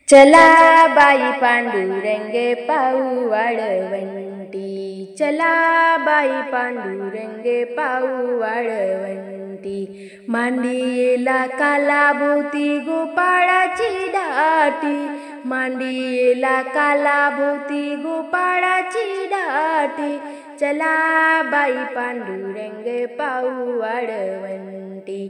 चला बाई पांडुरंग पाऊ वाळवंटी, चला बाई पांडुरंग पाऊ वाळवंटी। मांडीला कालाभोवती गोपाळाची दाटी, मांडीला कालाभोवती गोपाळाची दाटी। चला बाई पांडुरंग पाऊ वाळवंटी,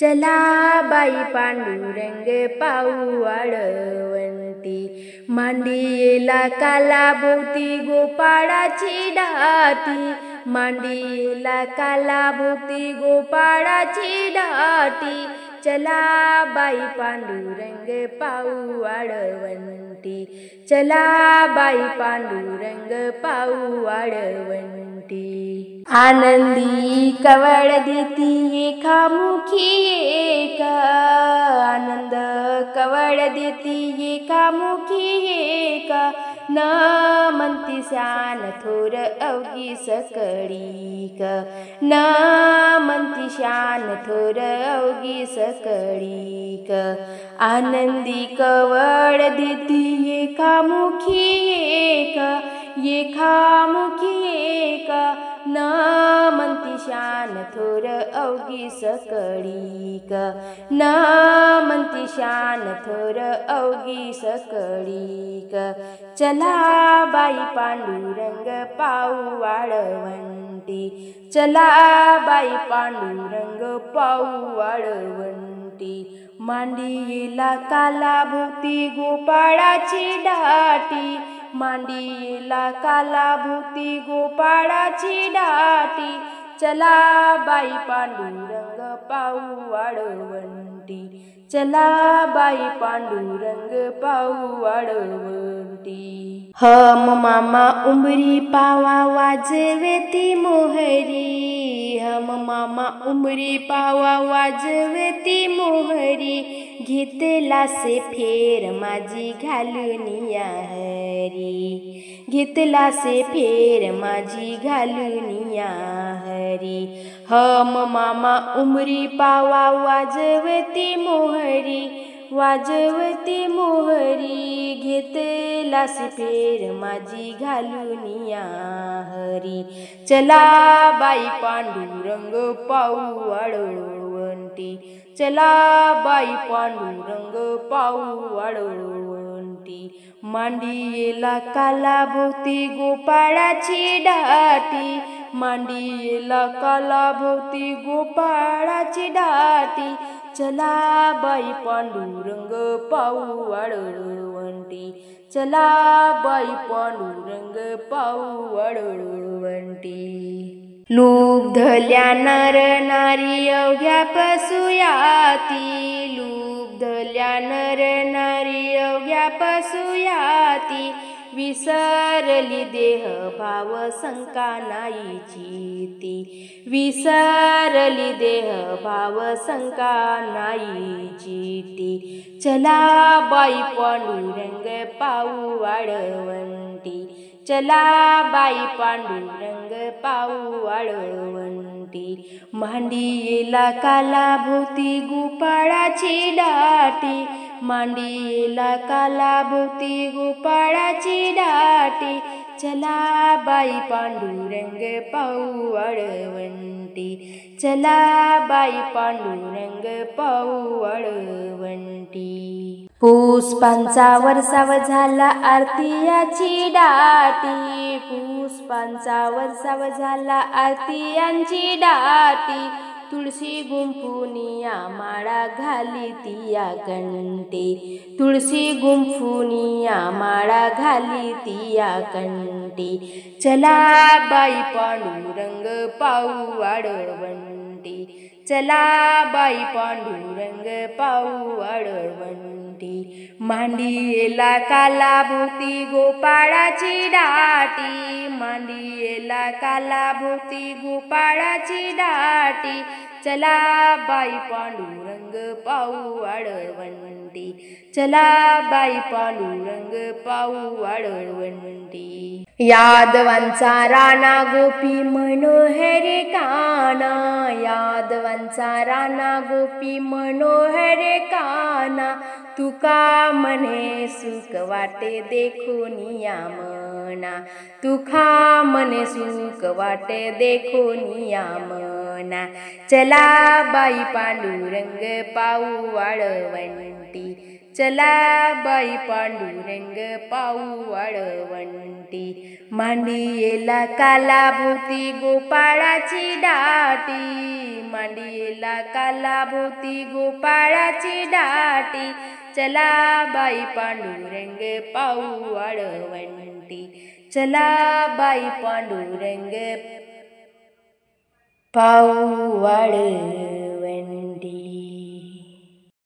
चला बाई पांडुरंग पाऊ वाळवंटी। मांडीला कालाभोवती गोपाळाची दाटी, मांडीला कालाभोवती गोपाळाची दाटी। चला बाई पांडुरंग पाऊ वाळवंटी, चला बाई पांडुरंग पाऊ वाळवंटी। आनंदी कवळ देती एकामुखी एक, आनंद कवळ देती एकामुखी एक। न म्हणती शान थोर अवघी सकळीक, न म्हणती शान थोर अवघी सकळीक। आनंदी कवळ देती एकामुखी एक, एकामुखी एक। न म्हणती शान थोर अवघी सकळीक, न म्हणती शान थोर अवघी सकळीक। चला बाई पांडुरंग पाऊ वाळवंटी, चला बाई पांडुरंग पाऊ वाळवंटी। मांडीला कालाभोवती गोपाळाची दाटी, मांडीला कालाभोवती गोपाळाची दाटी। चला बाई पांडुरंग पाऊ वाळवंटी, चला बाई पांडुरंग पाऊ वाळवंटी। हम मामा उमरी पावा वाजवती मोहरी, हम मामा उमरी पावा वाजवती मोहरी। घेतला से फेर माझी घालून या हरी, घेतला से फेर माझी घालून या हरी। हम मामा उमरी पावा वाजवती मोहरी, वाजवती मोहरी। घेतला से फेर माझी घालून या हरी। चला बाई पांडुरंग पाऊ वाळवंटी, चला बाई पांडुरंग पाऊ वाळवंटी। मांडीला कालाभोवती गोपाळाची दाटी, मांडीला कालाभोवती गोपाळाची दाटी। चला बाई पांडुरंग पाऊ वाळवंटी, चला बाई पांडुरंग पाऊ वाळवंटी। लुब्धल्या नर नारी अवघ्या पसुयाती, लुब्धल्या नर नारी अवघ्या पसुयाती। विसरली देह भाव शंका नाहीची ती, विसरली देह भाव शंका नाहीची ती। चला बाई पांडुरंग पाऊ वाळवंटी, चला बाई पांडुरंग पाऊ वाळवंटी। मांडीला कालाभोवती गोपाळाची दाटी, मांडीला कालाभोवती गोपाळाची दाटी। चला बाई पांडुरंग पाऊ वाळवंटी, चला बाई पांडुरंग पाऊ वाळवंटी। पुष्पांचा वर्षाव झाला आरतीयाची दाटी, पुष्पांचा वर्षाव झाला आरतीयांची दाटी। तुळशी गुंफुनिया माळा घाली तिया कंठी, तुळशी गुंफुनिया माळा घाली तिया कंठी। चला बाई पांडुरंग पाऊ वाळवंटी, चला बाई पांडुरंग पाऊ वाळवंटी। मांडीला कालाभोवती गोपाळाची दाटी, मांडीला कालाभोवती गोपाळाची दाटी। चला बाई पांडुरंग पाहू वाळवंटी, चला बाई पांडुरंग पाहू वाळवंटी. यादवांचा राणा गोपी मनोहरे काना, यादवांचा राणा गोपी मनोहरे काना. तुका मने सुख वाटे देखोनिया मना, तुका मने सुख वाटे देखोनिया मना. चला बाई पांडुरंग पाहू वाळवंटी, चला बाई पांडुरंग पाहू वाळवंटी. मांडियेला कालाभोवती गोपाळाची दाटी, मांडियेला कालाभोवती गोपाळाची दाटी. चला बाई पांडुरंग पाहू वाळवंटी, चला बाई पांडुरंग पाहू वाळवंटी.